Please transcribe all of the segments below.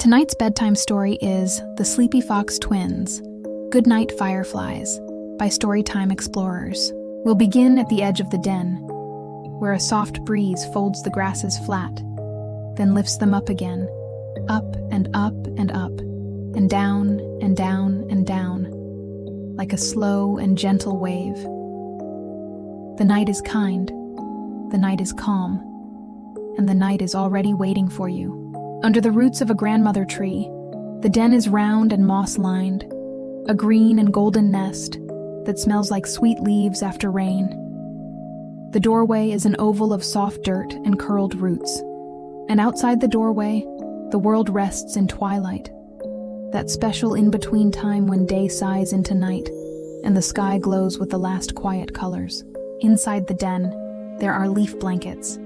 Tonight's bedtime story is The Sleepy Fox Twins, Goodnight, Fireflies, by Storytime Explorers. We'll begin at the edge of the den, where a soft breeze folds the grasses flat, then lifts them up again, up and up and up, and down and down and down, like a slow and gentle wave. The night is kind, the night is calm, and the night is already waiting for you. Under the roots of a grandmother tree, the den is round and moss-lined, a green and golden nest that smells like sweet leaves after rain. The doorway is an oval of soft dirt and curled roots, and outside the doorway, the world rests in twilight, that special in-between time when day sighs into night and the sky glows with the last quiet colors. Inside the den, there are leaf blankets,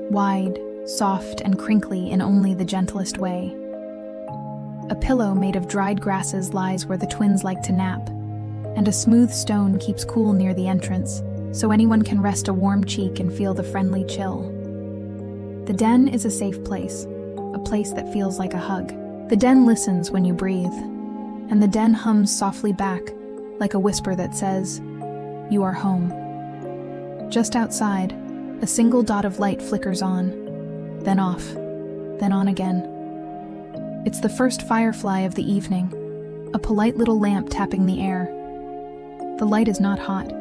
wide, soft, and crinkly in only the gentlest way. A pillow made of dried grasses lies where the twins like to nap, and a smooth stone keeps cool near the entrance, so anyone can rest a warm cheek and feel the friendly chill. The den is a safe place, a place that feels like a hug. The den listens when you breathe, and the den hums softly back, like a whisper that says, "You are home." Just outside, a single dot of light flickers on, then off, then on again. It's the first firefly of the evening, a polite little lamp tapping the air. The light is not hot.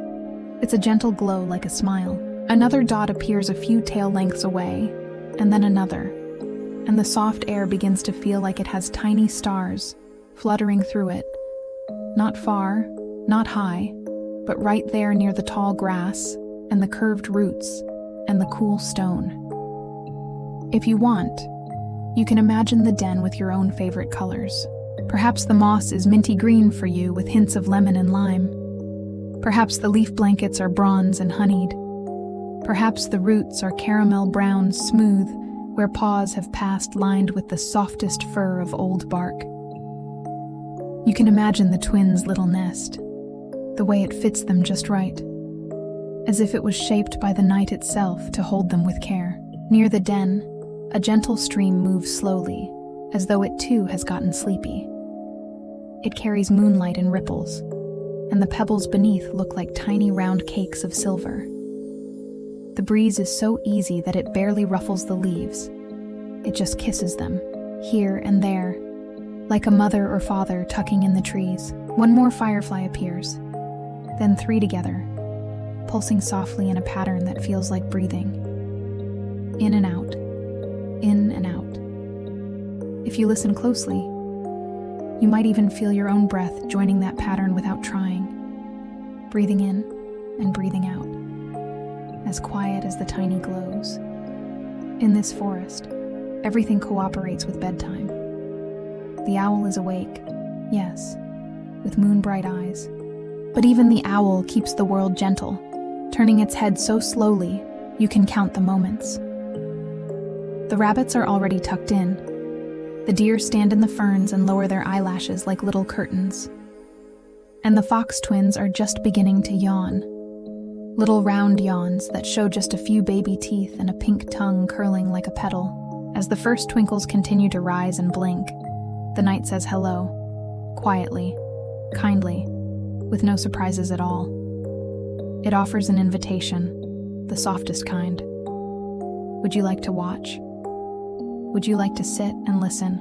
It's a gentle glow like a smile. Another dot appears a few tail lengths away, and then another, and the soft air begins to feel like it has tiny stars fluttering through it. Not far, not high, but right there near the tall grass and the curved roots and the cool stone. If you want, you can imagine the den with your own favorite colors. Perhaps the moss is minty green for you with hints of lemon and lime. Perhaps the leaf blankets are bronze and honeyed. Perhaps the roots are caramel brown, smooth, where paws have passed lined with the softest fur of old bark. You can imagine the twins' little nest, the way it fits them just right, as if it was shaped by the night itself to hold them with care. Near the den, a gentle stream moves slowly, as though it too has gotten sleepy. It carries moonlight in ripples, and the pebbles beneath look like tiny round cakes of silver. The breeze is so easy that it barely ruffles the leaves. It just kisses them, here and there, like a mother or father tucking in the trees. One more firefly appears, then three together, pulsing softly in a pattern that feels like breathing. In and out, in and out. If you listen closely, you might even feel your own breath joining that pattern without trying, breathing in and breathing out, as quiet as the tiny glows. In this forest, everything cooperates with bedtime. The owl is awake, yes, with moon-bright eyes. But even the owl keeps the world gentle, turning its head so slowly you can count the moments. The rabbits are already tucked in. The deer stand in the ferns and lower their eyelashes like little curtains. And the fox twins are just beginning to yawn. Little round yawns that show just a few baby teeth and a pink tongue curling like a petal. As the first twinkles continue to rise and blink, the night says hello, quietly, kindly, with no surprises at all. It offers an invitation, the softest kind. Would you like to watch? Would you like to sit and listen?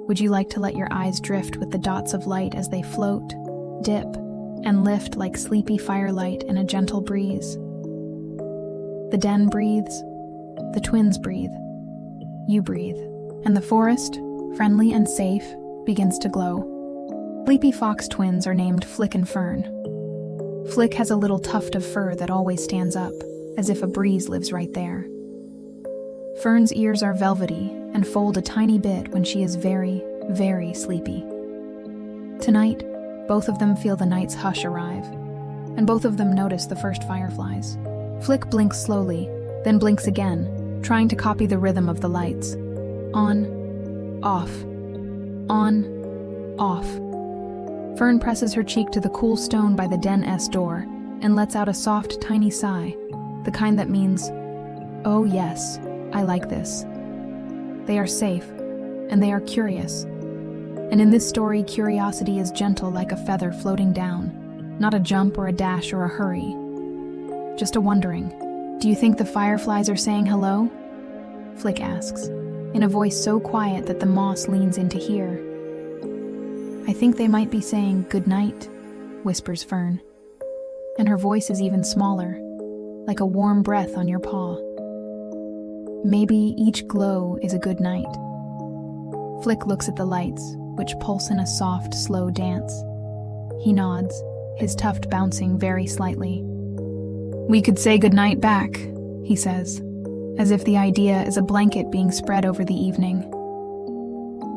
Would you like to let your eyes drift with the dots of light as they float, dip, and lift like sleepy firelight in a gentle breeze? The den breathes, the twins breathe, you breathe, and the forest, friendly and safe, begins to glow. Sleepy fox twins are named Flick and Fern. Flick has a little tuft of fur that always stands up, as if a breeze lives right there. Fern's ears are velvety and fold a tiny bit when she is very, very sleepy. Tonight, both of them feel the night's hush arrive, and both of them notice the first fireflies. Flick blinks slowly, then blinks again, trying to copy the rhythm of the lights. On, off, on, off. Fern presses her cheek to the cool stone by the den's door and lets out a soft, tiny sigh, the kind that means, "Oh yes, I like this." They are safe, and they are curious. And in this story, curiosity is gentle like a feather floating down, not a jump or a dash or a hurry. Just a wondering. Do you think the fireflies are saying hello? Flick asks, in a voice so quiet that the moss leans in to hear. I think they might be saying good night, whispers Fern. And her voice is even smaller, like a warm breath on your paw. Maybe each glow is a good night. Flick looks at the lights, which pulse in a soft, slow dance. He nods, his tuft bouncing very slightly. We could say goodnight back, he says, as if the idea is a blanket being spread over the evening.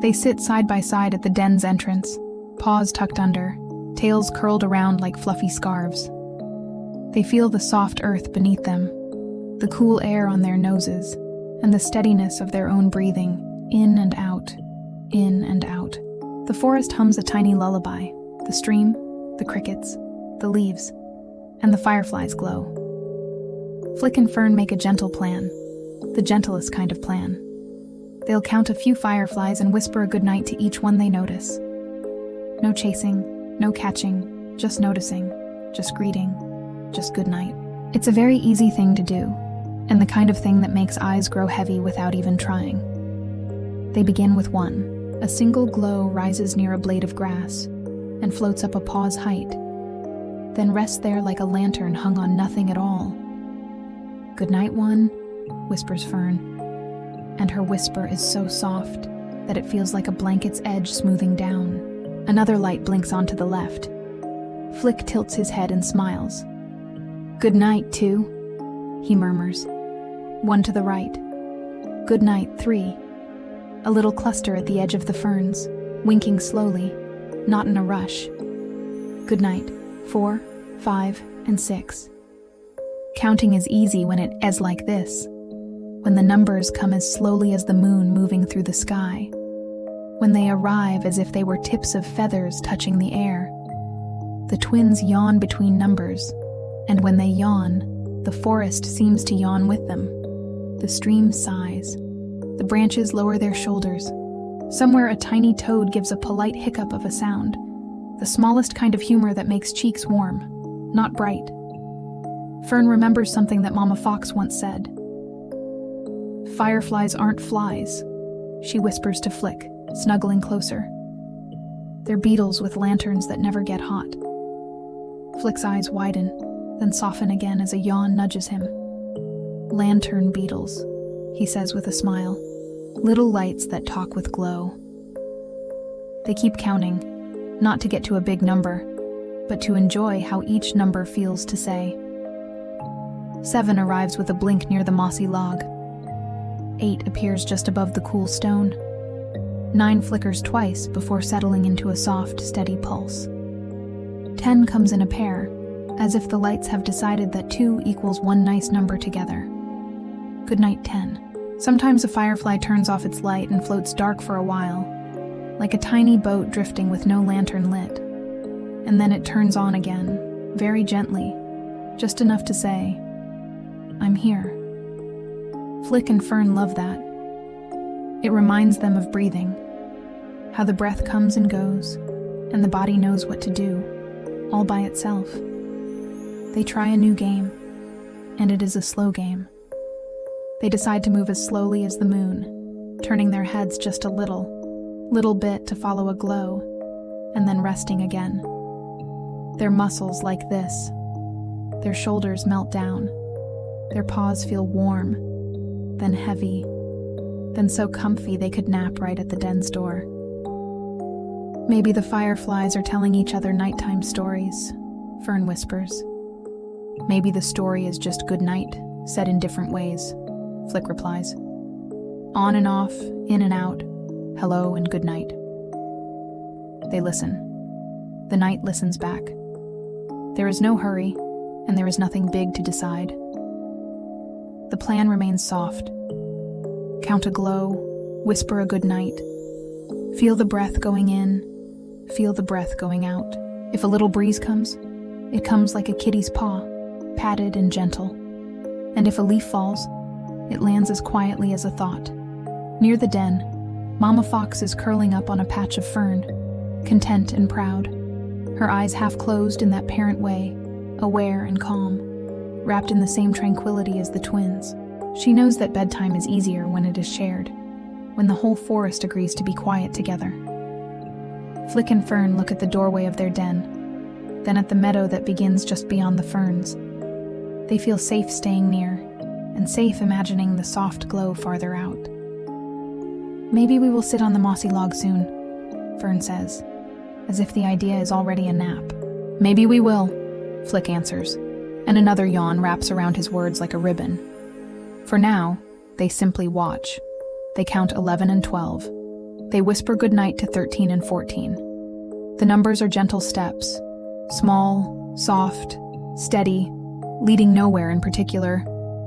They sit side by side at the den's entrance, paws tucked under, tails curled around like fluffy scarves. They feel the soft earth beneath them, the cool air on their noses, and the steadiness of their own breathing, in and out, in and out. The forest hums a tiny lullaby, the stream, the crickets, the leaves, and the fireflies glow. Flick and Fern make a gentle plan, the gentlest kind of plan. They'll count a few fireflies and whisper a goodnight to each one they notice. No chasing, no catching, just noticing, just greeting, just goodnight. It's a very easy thing to do, and the kind of thing that makes eyes grow heavy without even trying. They begin with one. A single glow rises near a blade of grass and floats up a paw's height, then rests there like a lantern hung on nothing at all. Good night, one, whispers Fern, and her whisper is so soft that it feels like a blanket's edge smoothing down. Another light blinks onto the left. Flick tilts his head and smiles. Good night, two, he murmurs. One to the right. Good night, three. A little cluster at the edge of the ferns, winking slowly, not in a rush. Good night, 4, 5, and 6. Counting is easy when it is like this, when the numbers come as slowly as the moon moving through the sky, when they arrive as if they were tips of feathers touching the air. The twins yawn between numbers, and when they yawn, the forest seems to yawn with them. The stream sighs. The branches lower their shoulders. Somewhere a tiny toad gives a polite hiccup of a sound, the smallest kind of humor that makes cheeks warm, not bright. Fern remembers something that Mama Fox once said. Fireflies aren't flies, she whispers to Flick, snuggling closer. They're beetles with lanterns that never get hot. Flick's eyes widen, then soften again as a yawn nudges him. Lantern beetles, he says with a smile. Little lights that talk with glow. They keep counting, not to get to a big number, but to enjoy how each number feels to say. 7 arrives with a blink near the mossy log. 8 appears just above the cool stone. 9 flickers twice before settling into a soft, steady pulse. 10 comes in a pair, as if the lights have decided that 2 equals one nice number together. Good night, 10. Sometimes a firefly turns off its light and floats dark for a while, like a tiny boat drifting with no lantern lit. And then it turns on again, very gently, just enough to say, I'm here. Flick and Fern love that. It reminds them of breathing, how the breath comes and goes, and the body knows what to do, all by itself. They try a new game, and it is a slow game. They decide to move as slowly as the moon, turning their heads just a little bit to follow a glow, and then resting again. Their muscles like this. Their shoulders melt down. Their paws feel warm, then heavy, then so comfy they could nap right at the den's door. Maybe the fireflies are telling each other nighttime stories, Fern whispers. Maybe the story is just good night, said in different ways, Flick replies. On and off, in and out, hello and good night. They listen. The night listens back. There is no hurry, and there is nothing big to decide. The plan remains soft. Count a glow, whisper a good night. Feel the breath going in, feel the breath going out. If a little breeze comes, it comes like a kitty's paw, padded and gentle. And if a leaf falls, it lands as quietly as a thought. Near the den, Mama Fox is curling up on a patch of fern, content and proud, her eyes half closed in that parent way, aware and calm, wrapped in the same tranquility as the twins. She knows that bedtime is easier when it is shared, when the whole forest agrees to be quiet together. Flick and Fern look at the doorway of their den, then at the meadow that begins just beyond the ferns. They feel safe staying near, and safe imagining the soft glow farther out. "Maybe we will sit on the mossy log soon," Fern says, as if the idea is already a nap. "Maybe we will," Flick answers, and another yawn wraps around his words like a ribbon. For now, they simply watch. They count 11 and 12. They whisper goodnight to 13 and 14. The numbers are gentle steps, small, soft, steady, leading nowhere in particular,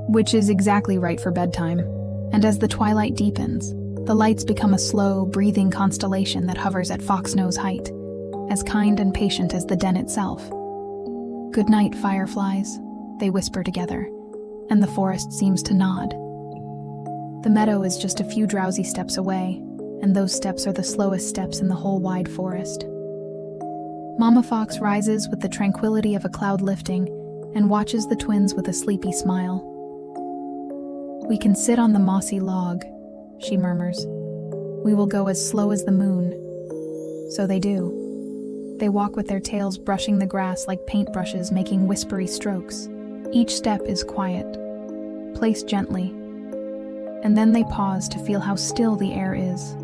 which is exactly right for bedtime. And as the twilight deepens, the lights become a slow, breathing constellation that hovers at fox-nose height, as kind and patient as the den itself. "Good night, Fireflies," they whisper together, and the forest seems to nod. The meadow is just a few drowsy steps away, and those steps are the slowest steps in the whole wide forest. Mama Fox rises with the tranquility of a cloud lifting and watches the twins with a sleepy smile. "We can sit on the mossy log," she murmurs. "We will go as slow as the moon." So they do. They walk with their tails brushing the grass like paintbrushes, making whispery strokes. Each step is quiet, placed gently. And then they pause to feel how still the air is,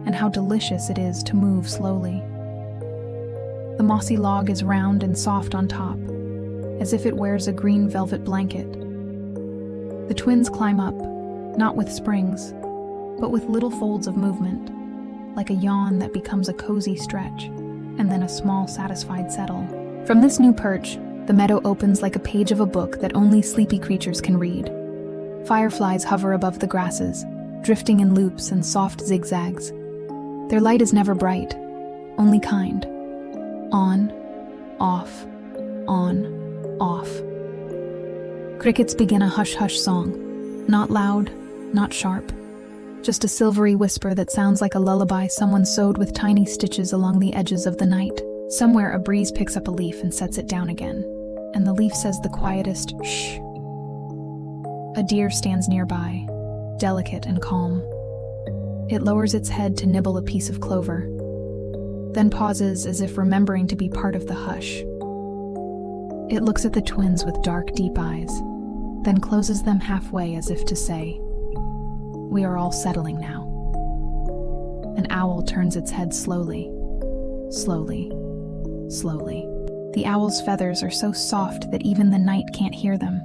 and how delicious it is to move slowly. The mossy log is round and soft on top, as if it wears a green velvet blanket. The twins climb up, not with springs, but with little folds of movement, like a yawn that becomes a cozy stretch, and then a small, satisfied settle. From this new perch, the meadow opens like a page of a book that only sleepy creatures can read. Fireflies hover above the grasses, drifting in loops and soft zigzags. Their light is never bright, only kind. On, off, on, off. Crickets begin a hush-hush song, not loud, not sharp, just a silvery whisper that sounds like a lullaby someone sewed with tiny stitches along the edges of the night. Somewhere a breeze picks up a leaf and sets it down again, and the leaf says the quietest shh. A deer stands nearby, delicate and calm. It lowers its head to nibble a piece of clover, then pauses as if remembering to be part of the hush. It looks at the twins with dark, deep eyes, then closes them halfway as if to say, "We are all settling now." An owl turns its head slowly, slowly, slowly. The owl's feathers are so soft that even the night can't hear them.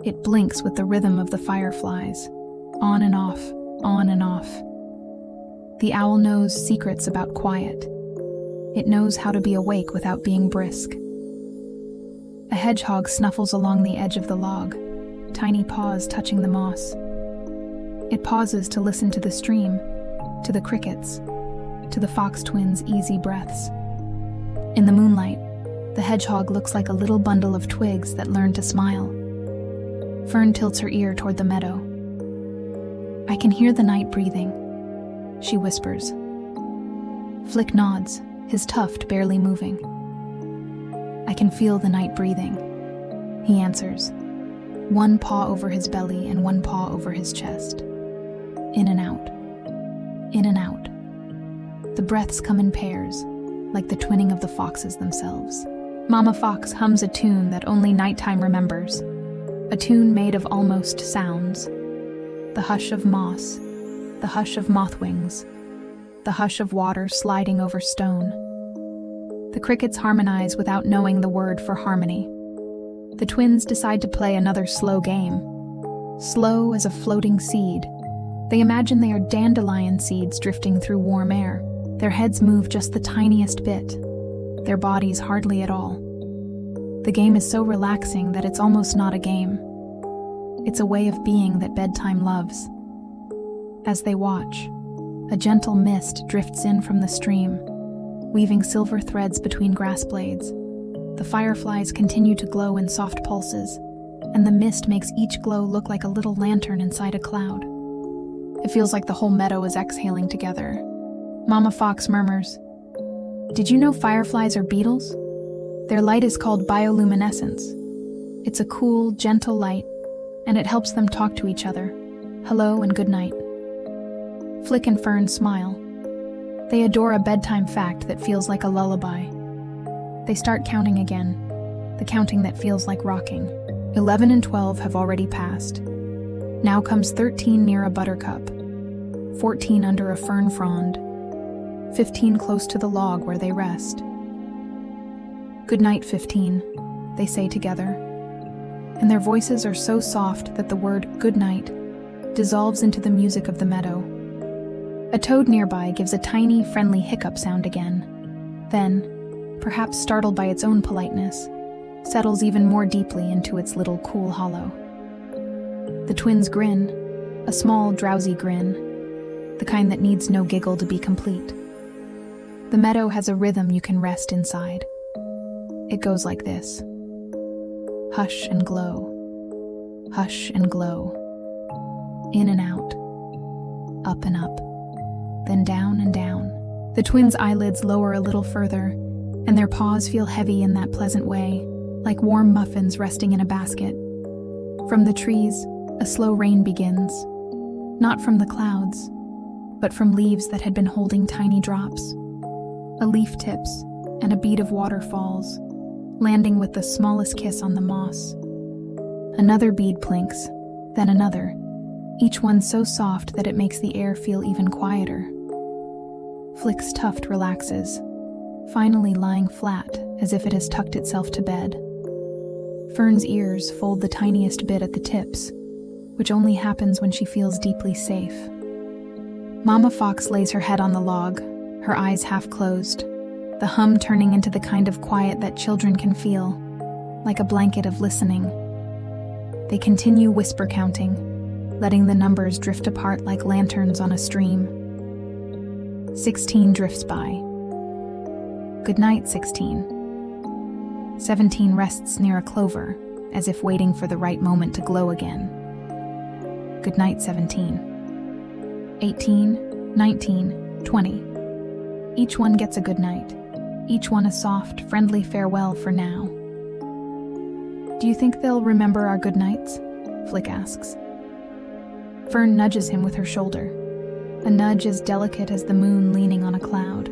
It blinks with the rhythm of the fireflies, on and off, on and off. The owl knows secrets about quiet. It knows how to be awake without being brisk. A hedgehog snuffles along the edge of the log, tiny paws touching the moss. It pauses to listen to the stream, to the crickets, to the fox twins' easy breaths. In the moonlight, the hedgehog looks like a little bundle of twigs that learn to smile. Fern tilts her ear toward the meadow. "I can hear the night breathing," she whispers. Flick nods, his tuft barely moving. "I can feel the night breathing," he answers, one paw over his belly and one paw over his chest. In and out, in and out. The breaths come in pairs, like the twinning of the foxes themselves. Mama Fox hums a tune that only nighttime remembers, a tune made of almost sounds. The hush of moss, the hush of moth wings, the hush of water sliding over stone. The crickets harmonize without knowing the word for harmony. The twins decide to play another slow game. Slow as a floating seed. They imagine they are dandelion seeds drifting through warm air. Their heads move just the tiniest bit, their bodies hardly at all. The game is so relaxing that it's almost not a game. It's a way of being that bedtime loves. As they watch, a gentle mist drifts in from the stream, weaving silver threads between grass blades. The fireflies continue to glow in soft pulses, and the mist makes each glow look like a little lantern inside a cloud. It feels like the whole meadow is exhaling together. Mama Fox murmurs, "Did you know fireflies are beetles? Their light is called bioluminescence. It's a cool, gentle light, and it helps them talk to each other. Hello and good night." Flick and Fern smile. They adore a bedtime fact that feels like a lullaby. They start counting again, the counting that feels like rocking. 11 and 12 have already passed. Now comes 13 near a buttercup, 14 under a fern frond, 15 close to the log where they rest. "Good night, 15, they say together, and their voices are so soft that the word "good night" dissolves into the music of the meadow. A toad nearby gives a tiny, friendly hiccup sound again. Then, perhaps startled by its own politeness, settles even more deeply into its little cool hollow. The twins grin, a small, drowsy grin, the kind that needs no giggle to be complete. The meadow has a rhythm you can rest inside. It goes like this. Hush and glow. Hush and glow. In and out. Up and up. Then down and down. The twins' eyelids lower a little further, and their paws feel heavy in that pleasant way, like warm muffins resting in a basket. From the trees, a slow rain begins. Not from the clouds, but from leaves that had been holding tiny drops. A leaf tips, and a bead of water falls, landing with the smallest kiss on the moss. Another bead plinks, then another, each one so soft that it makes the air feel even quieter. Flick's tuft relaxes, finally lying flat as if it has tucked itself to bed. Fern's ears fold the tiniest bit at the tips, which only happens when she feels deeply safe. Mama Fox lays her head on the log, her eyes half closed, the hum turning into the kind of quiet that children can feel, like a blanket of listening. They continue whisper counting, letting the numbers drift apart like lanterns on a stream. 16 drifts by. Good night, 16. 17 rests near a clover, as if waiting for the right moment to glow again. Good night, 17. 18, 19, 20. Each one gets a good night. Each one a soft, friendly farewell for now. "Do you think they'll remember our good nights?" Flick asks. Fern nudges him with her shoulder, a nudge as delicate as the moon leaning on a cloud.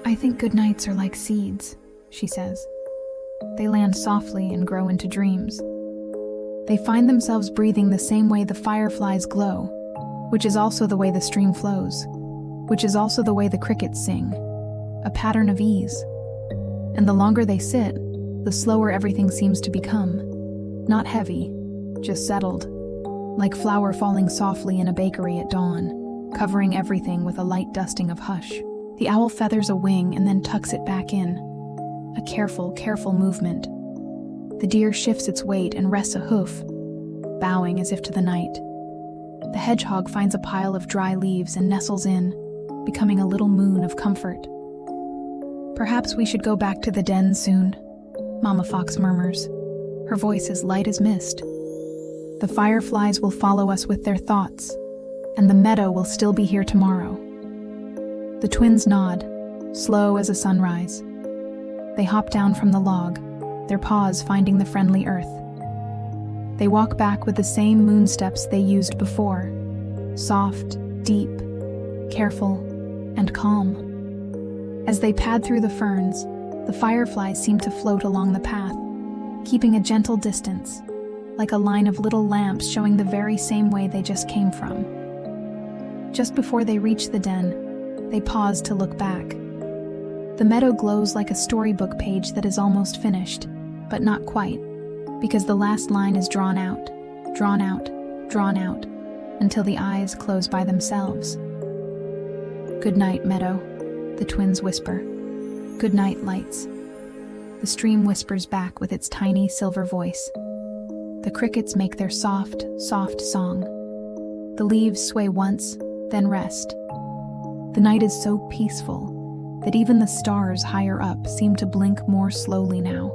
"I think good nights are like seeds," she says. "They land softly and grow into dreams. They find themselves breathing the same way the fireflies glow, which is also the way the stream flows, which is also the way the crickets sing, a pattern of ease. And the longer they sit, the slower everything seems to become. Not heavy, just settled, like flour falling softly in a bakery at dawn, covering everything with a light dusting of hush. The owl feathers a wing and then tucks it back in, a careful, careful movement. The deer shifts its weight and rests a hoof, bowing as if to the night. The hedgehog finds a pile of dry leaves and nestles in, becoming a little moon of comfort. "Perhaps we should go back to the den soon," Mama Fox murmurs, her voice as light as mist. "The fireflies will follow us with their thoughts, and the meadow will still be here tomorrow." The twins nod, slow as a sunrise. They hop down from the log, their paws finding the friendly earth. They walk back with the same moon steps they used before, soft, deep, careful, and calm. As they pad through the ferns, the fireflies seem to float along the path, keeping a gentle distance, like a line of little lamps showing the very same way they just came from. Just before they reach the den, they pause to look back. The meadow glows like a storybook page that is almost finished, but not quite, because the last line is drawn out, drawn out, drawn out, until the eyes close by themselves. "Good night, meadow," the twins whisper. "Good night, lights." The stream whispers back with its tiny silver voice. The crickets make their soft, soft song. The leaves sway once, then rest. The night is so peaceful that even the stars higher up seem to blink more slowly now,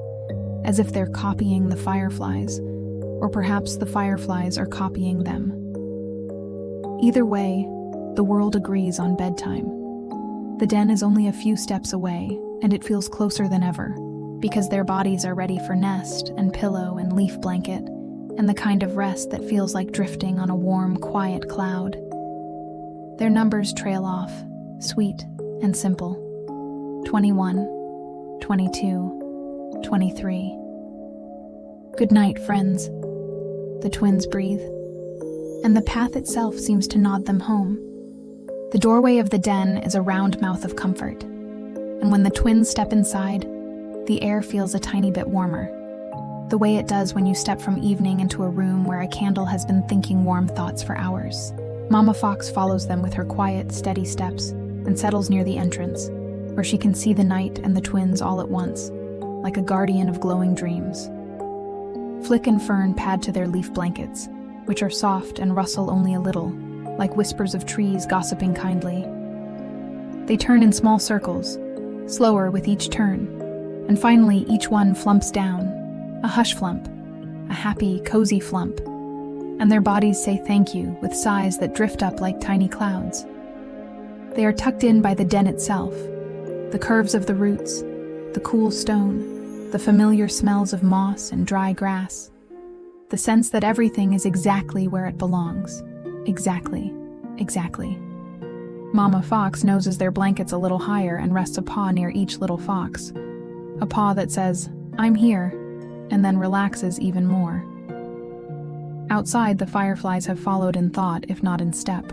as if they're copying the fireflies, or perhaps the fireflies are copying them. Either way, the world agrees on bedtime. The den is only a few steps away, and it feels closer than ever, because their bodies are ready for nest and pillow and leaf blanket, and the kind of rest that feels like drifting on a warm, quiet cloud. Their numbers trail off, sweet and simple. 21, 22, 23. Good night, friends. The twins breathe, and the path itself seems to nod them home. The doorway of the den is a round mouth of comfort, and when the twins step inside, the air feels a tiny bit warmer, the way it does when you step from evening into a room where a candle has been thinking warm thoughts for hours. Mama Fox follows them with her quiet, steady steps and settles near the entrance, where she can see the night and the twins all at once, like a guardian of glowing dreams. Flick and Fern pad to their leaf blankets, which are soft and rustle only a little, like whispers of trees gossiping kindly. They turn in small circles, slower with each turn, and finally each one flumps down, a hush flump, a happy, cozy flump, and their bodies say thank you with sighs that drift up like tiny clouds. They are tucked in by the den itself, the curves of the roots, the cool stone, the familiar smells of moss and dry grass, the sense that everything is exactly where it belongs. Exactly. Mama Fox noses their blankets a little higher and rests a paw near each little fox, a paw that says, "I'm here," and then relaxes even more. Outside, the fireflies have followed in thought, if not in step.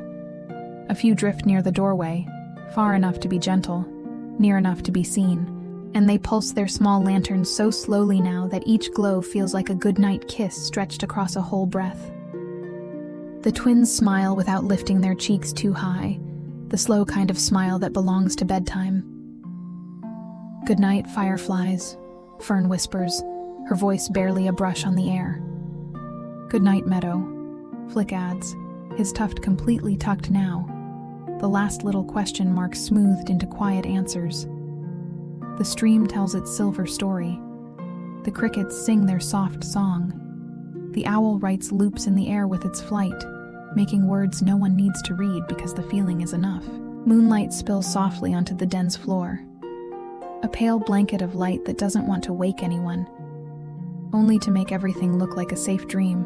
A few drift near the doorway, far enough to be gentle, near enough to be seen, and they pulse their small lanterns so slowly now that each glow feels like a goodnight kiss stretched across a whole breath. The twins smile without lifting their cheeks too high, the slow kind of smile that belongs to bedtime. "Good night, fireflies," Fern whispers, her voice barely a brush on the air. "Good night, Meadow," Flick adds, his tuft completely tucked now, the last little question mark smoothed into quiet answers. The stream tells its silver story. The crickets sing their soft song. The owl writes loops in the air with its flight, making words no one needs to read because the feeling is enough. Moonlight spills softly onto the den's floor, a pale blanket of light that doesn't want to wake anyone, only to make everything look like a safe dream.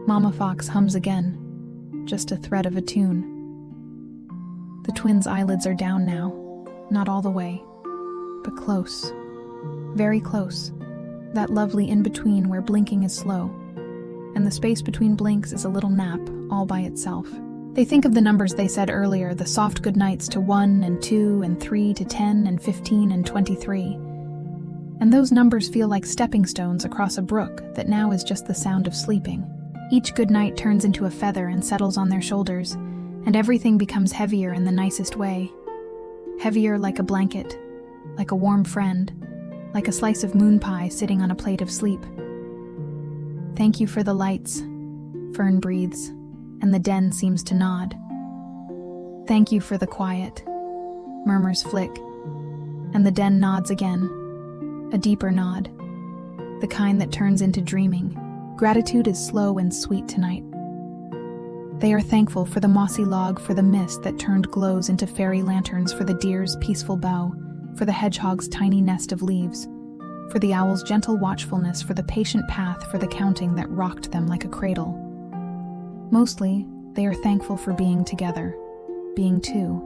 Mama Fox hums again, just a thread of a tune. The twins' eyelids are down now, not all the way, but close, very close, that lovely in-between where blinking is slow, and the space between blinks is a little nap all by itself. They think of the numbers they said earlier, the soft good nights to 1 and 2 and 3 to 10 and 15 and 23. And those numbers feel like stepping stones across a brook that now is just the sound of sleeping. Each good night turns into a feather and settles on their shoulders, and everything becomes heavier in the nicest way. Heavier like a blanket, like a warm friend, like a slice of moon pie sitting on a plate of sleep. "Thank you for the lights," Fern breathes, and the den seems to nod. "Thank you for the quiet," murmurs Flick, and the den nods again, a deeper nod, the kind that turns into dreaming. Gratitude is slow and sweet tonight. They are thankful for the mossy log, for the mist that turned glows into fairy lanterns, for the deer's peaceful bow, for the hedgehog's tiny nest of leaves, for the owl's gentle watchfulness, for the patient path, for the counting that rocked them like a cradle. Mostly, they are thankful for being together, being two,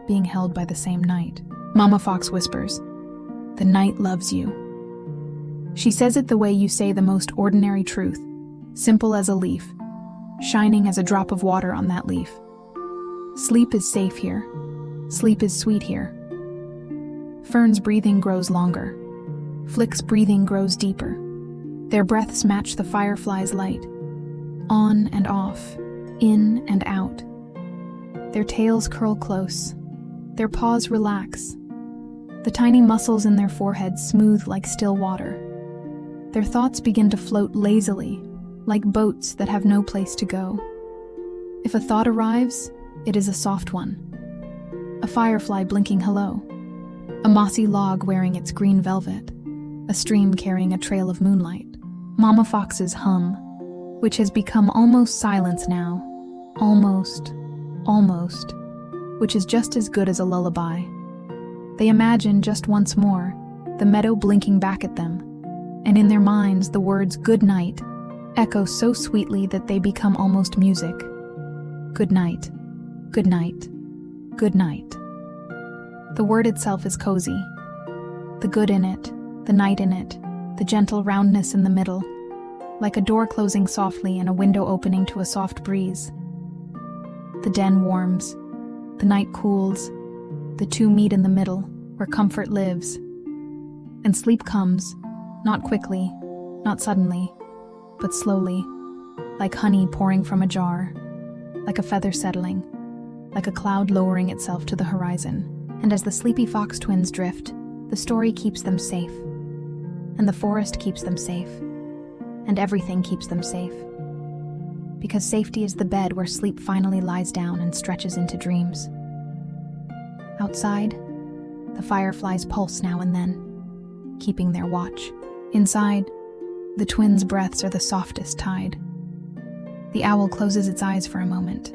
being held by the same night. Mama Fox whispers, "The night loves you." She says it the way you say the most ordinary truth, simple as a leaf, shining as a drop of water on that leaf. Sleep is safe here. Sleep is sweet here. Fern's breathing grows longer. Flick's breathing grows deeper. Their breaths match the firefly's light. On and off, in and out. Their tails curl close. Their paws relax. The tiny muscles in their foreheads smooth like still water. Their thoughts begin to float lazily, like boats that have no place to go. If a thought arrives, it is a soft one. A firefly blinking hello. A mossy log wearing its green velvet. A stream carrying a trail of moonlight. Mama Fox's hum, which has become almost silence now, almost, which is just as good as a lullaby. They imagine just once more, the meadow blinking back at them, and in their minds the words "good night" echo so sweetly that they become almost music. Good night, good night, good night. The word itself is cozy. The good in it, the night in it, the gentle roundness in the middle, like a door closing softly and a window opening to a soft breeze. The den warms, the night cools, the two meet in the middle, where comfort lives. And sleep comes, not quickly, not suddenly, but slowly, like honey pouring from a jar, like a feather settling, like a cloud lowering itself to the horizon. And as the sleepy fox twins drift, the story keeps them safe, and the forest keeps them safe, and everything keeps them safe. Because safety is the bed where sleep finally lies down and stretches into dreams. Outside, the fireflies pulse now and then, keeping their watch. Inside, the twins' breaths are the softest tide. The owl closes its eyes for a moment.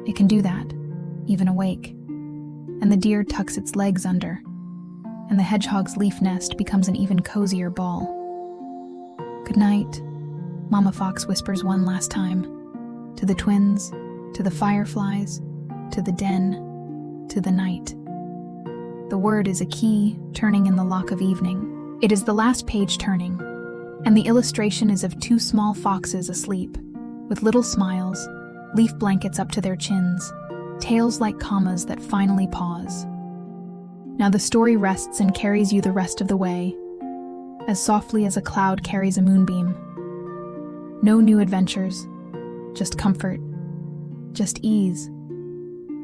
It can do that, even awake. And the deer tucks its legs under, and the hedgehog's leaf nest becomes an even cozier ball. Good night, Mama Fox whispers one last time, to the twins, to the fireflies, to the den, to the night. The word is a key turning in the lock of evening. It is the last page turning, and the illustration is of two small foxes asleep, with little smiles, leaf blankets up to their chins, tails like commas that finally pause. Now the story rests and carries you the rest of the way, as softly as a cloud carries a moonbeam. No new adventures, just comfort, just ease,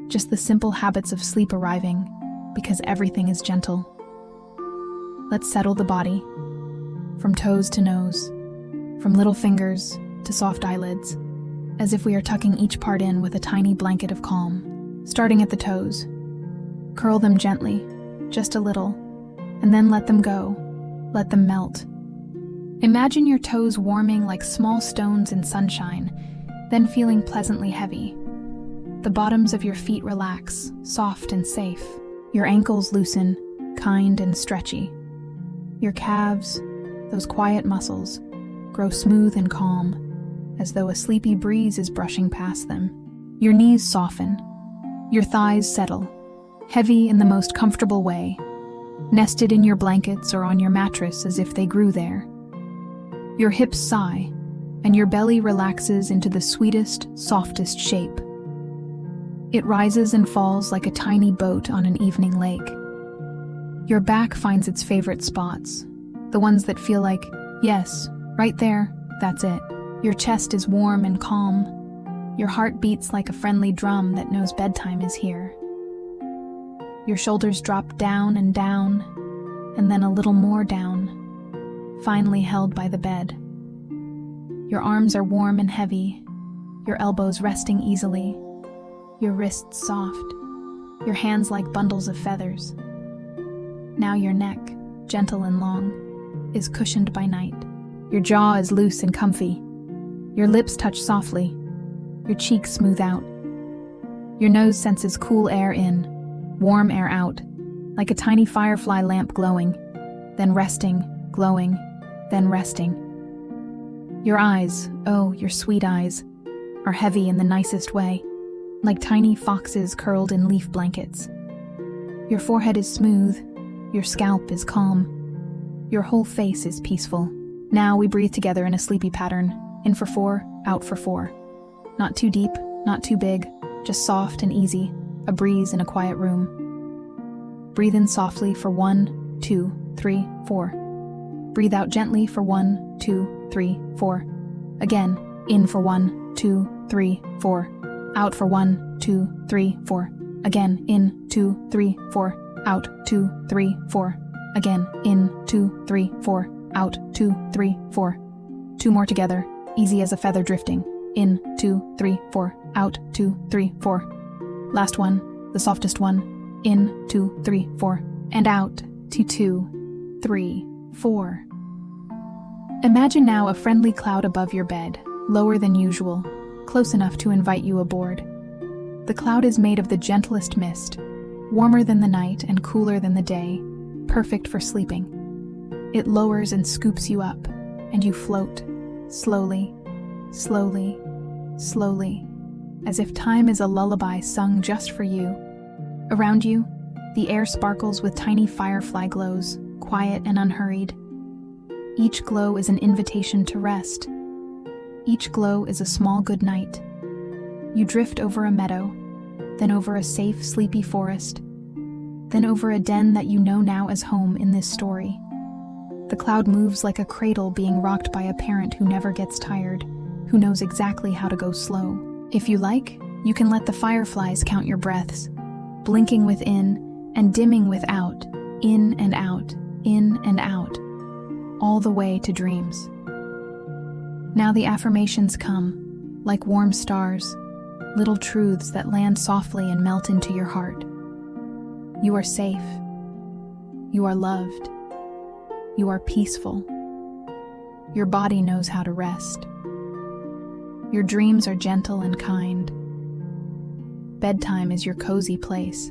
just the simple habits of sleep arriving, because everything is gentle. Let's settle the body, from toes to nose, from little fingers to soft eyelids, as if we are tucking each part in with a tiny blanket of calm. Starting at the toes, curl them gently, just a little, and then let them go, let them melt. Imagine your toes warming like small stones in sunshine, then feeling pleasantly heavy. The bottoms of your feet relax, soft and safe. Your ankles loosen, kind and stretchy. Your calves, those quiet muscles, grow smooth and calm, as though a sleepy breeze is brushing past them. Your knees soften. Your thighs settle, heavy in the most comfortable way, nested in your blankets or on your mattress as if they grew there. Your hips sigh, and your belly relaxes into the sweetest, softest shape. It rises and falls like a tiny boat on an evening lake. Your back finds its favorite spots, the ones that feel like, yes, right there, that's it. Your chest is warm and calm. Your heart beats like a friendly drum that knows bedtime is here. Your shoulders drop down, and then a little more down, finally held by the bed. Your arms are warm and heavy, your elbows resting easily, your wrists soft, your hands like bundles of feathers. Now your neck, gentle and long, is cushioned by night. Your jaw is loose and comfy. Your lips touch softly. Your cheeks smooth out. Your nose senses cool air in, warm air out, like a tiny firefly lamp glowing, then resting, glowing, then resting. Your eyes, oh, your sweet eyes, are heavy in the nicest way, like tiny foxes curled in leaf blankets. Your forehead is smooth, your scalp is calm, your whole face is peaceful. Now we breathe together in a sleepy pattern, in for 4, out for 4. Not too deep, not too big, just soft and easy, a breeze in a quiet room. Breathe in softly for 1, 2, 3, 4. Breathe out gently for 1, 2, 3, 4. Again, in for 1, 2, 3, 4. Out for 1, 2, 3, 4. Again, in, 2, 3, 4. Out, 2, 3, 4. Again, in, 2, 3, 4. Out, 2, 3, 4. 2 more together, easy as a feather drifting. In, 2, 3, 4. Out, 2, 3, 4. Last one, the softest one. In, 2, 3, 4. And out to 2, 3, 4. Imagine now a friendly cloud above your bed, lower than usual, close enough to invite you aboard. The cloud is made of the gentlest mist, warmer than the night and cooler than the day, perfect for sleeping. It lowers and scoops you up, and you float, slowly, slowly, slowly, as if time is a lullaby sung just for you. Around you, the air sparkles with tiny firefly glows, quiet and unhurried. Each glow is an invitation to rest. Each glow is a small good night. You drift over a meadow, then over a safe, sleepy forest, then over a den that you know now as home in this story. The cloud moves like a cradle being rocked by a parent who never gets tired, who knows exactly how to go slow. If you like, you can let the fireflies count your breaths, blinking within and dimming without, in and out, all the way to dreams. Now the affirmations come, like warm stars, little truths that land softly and melt into your heart. You are safe. You are loved. You are peaceful. Your body knows how to rest. Your dreams are gentle and kind. Bedtime is your cozy place.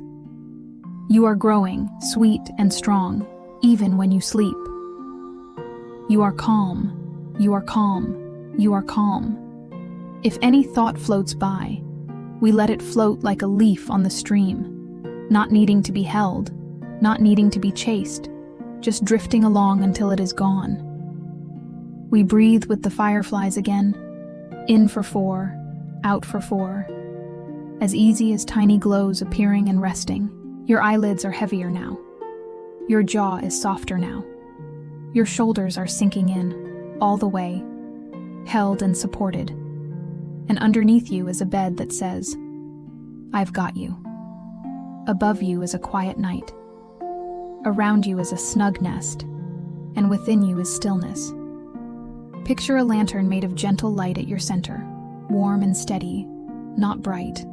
You are growing, sweet and strong, even when you sleep. You are calm. You are calm. You are calm. If any thought floats by, we let it float like a leaf on the stream, not needing to be held, not needing to be chased, just drifting along until it is gone. We breathe with the fireflies again, in for 4, out for 4, as easy as tiny glows appearing and resting. Your eyelids are heavier now. Your jaw is softer now. Your shoulders are sinking in, all the way, held and supported. And underneath you is a bed that says, "I've got you." Above you is a quiet night. Around you is a snug nest, and within you is stillness. Picture a lantern made of gentle light at your center, warm and steady, not bright,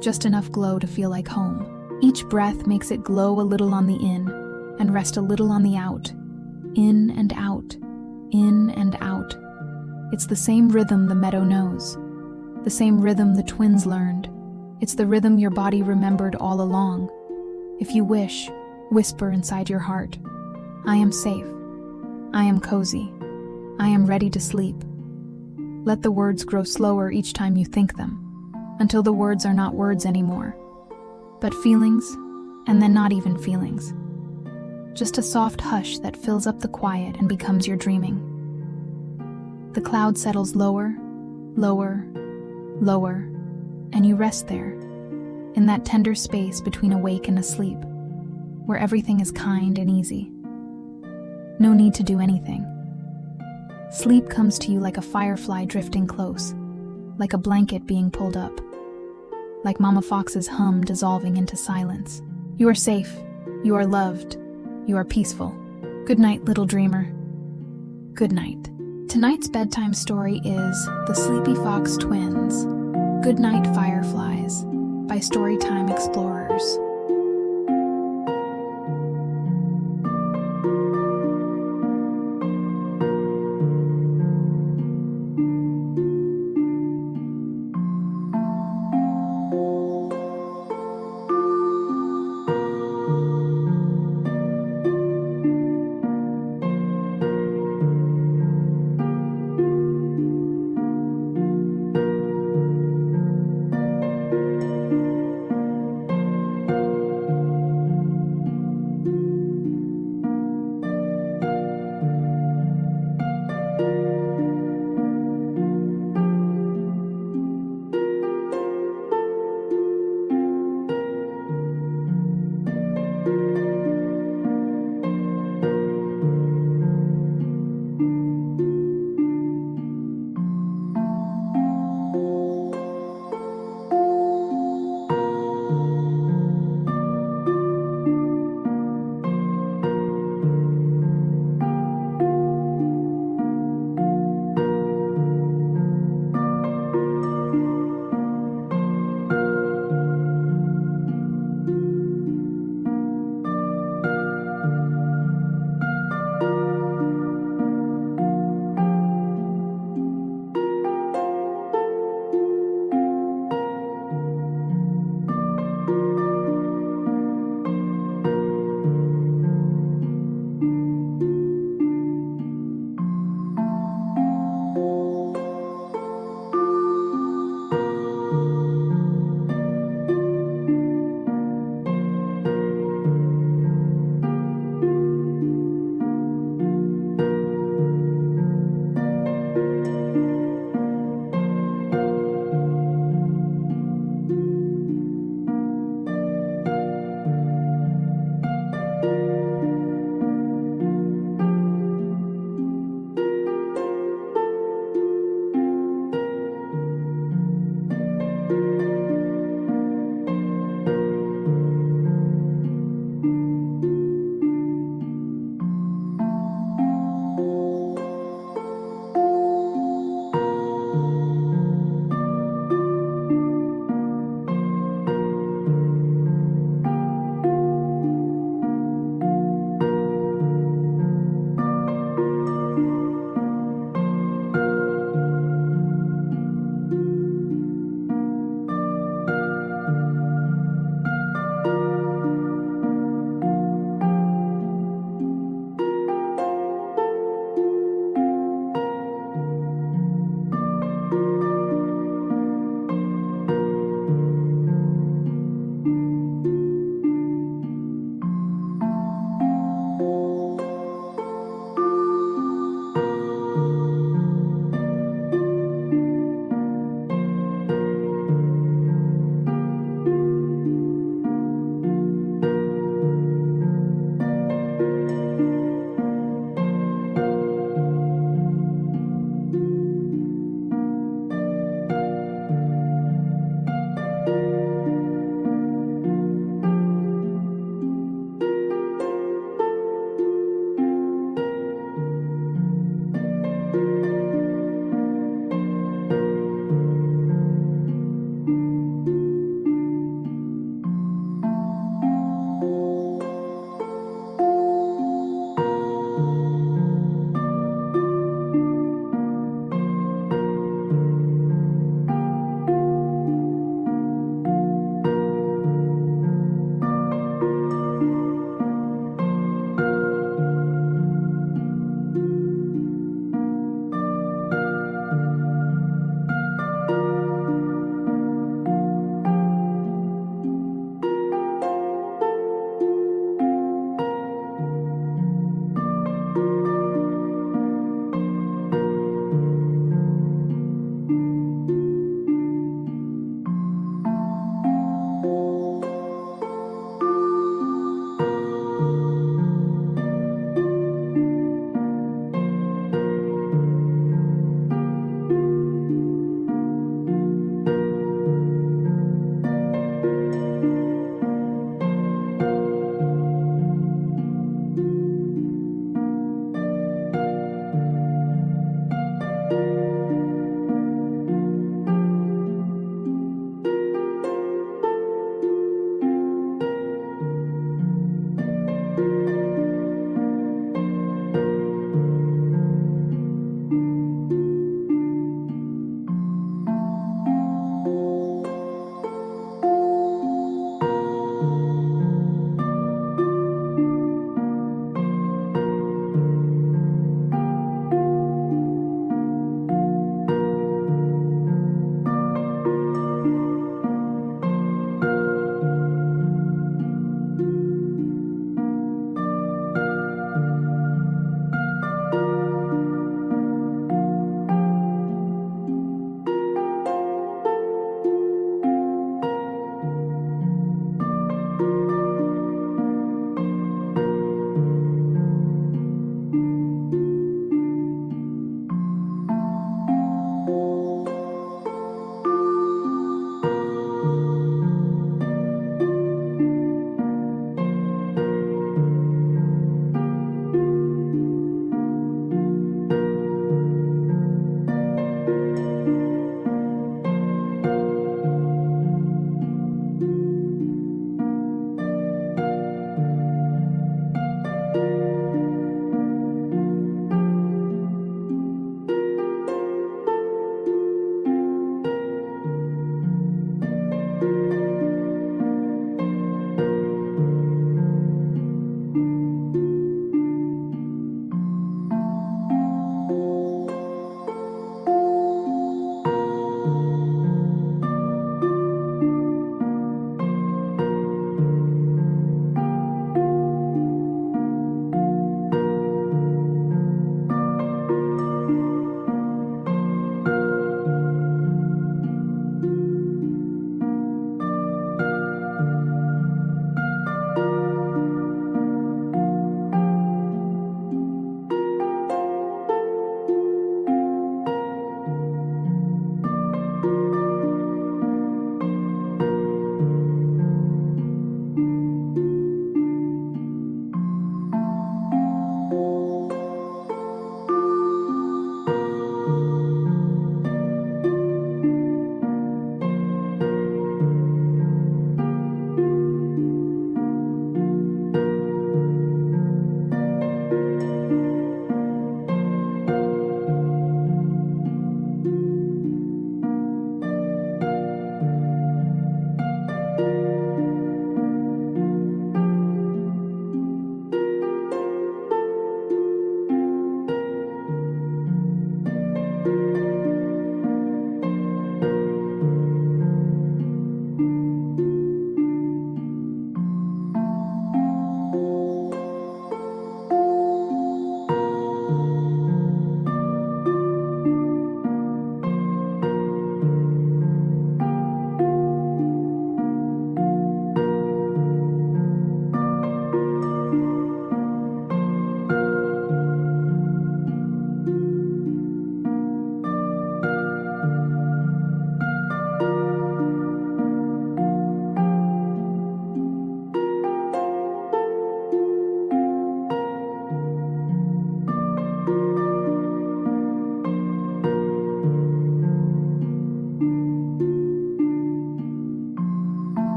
just enough glow to feel like home. Each breath makes it glow a little on the in and rest a little on the out, in and out, in and out. It's the same rhythm the meadow knows, the same rhythm the twins learned. It's the rhythm your body remembered all along. If you wish, whisper inside your heart, "I am safe. I am cozy. I am ready to sleep." Let the words grow slower each time you think them, until the words are not words anymore, but feelings, and then not even feelings. Just a soft hush that fills up the quiet and becomes your dreaming. The cloud settles lower, lower, lower, and you rest there, in that tender space between awake and asleep, where everything is kind and easy. No need to do anything. Sleep comes to you like a firefly drifting close, like a blanket being pulled up, like Mama Fox's hum dissolving into silence. You are safe. You are loved. You are peaceful. Good night, little dreamer. Good night. Tonight's bedtime story is The Sleepy Fox Twins, Goodnight Fireflies, by Storytime Explorers.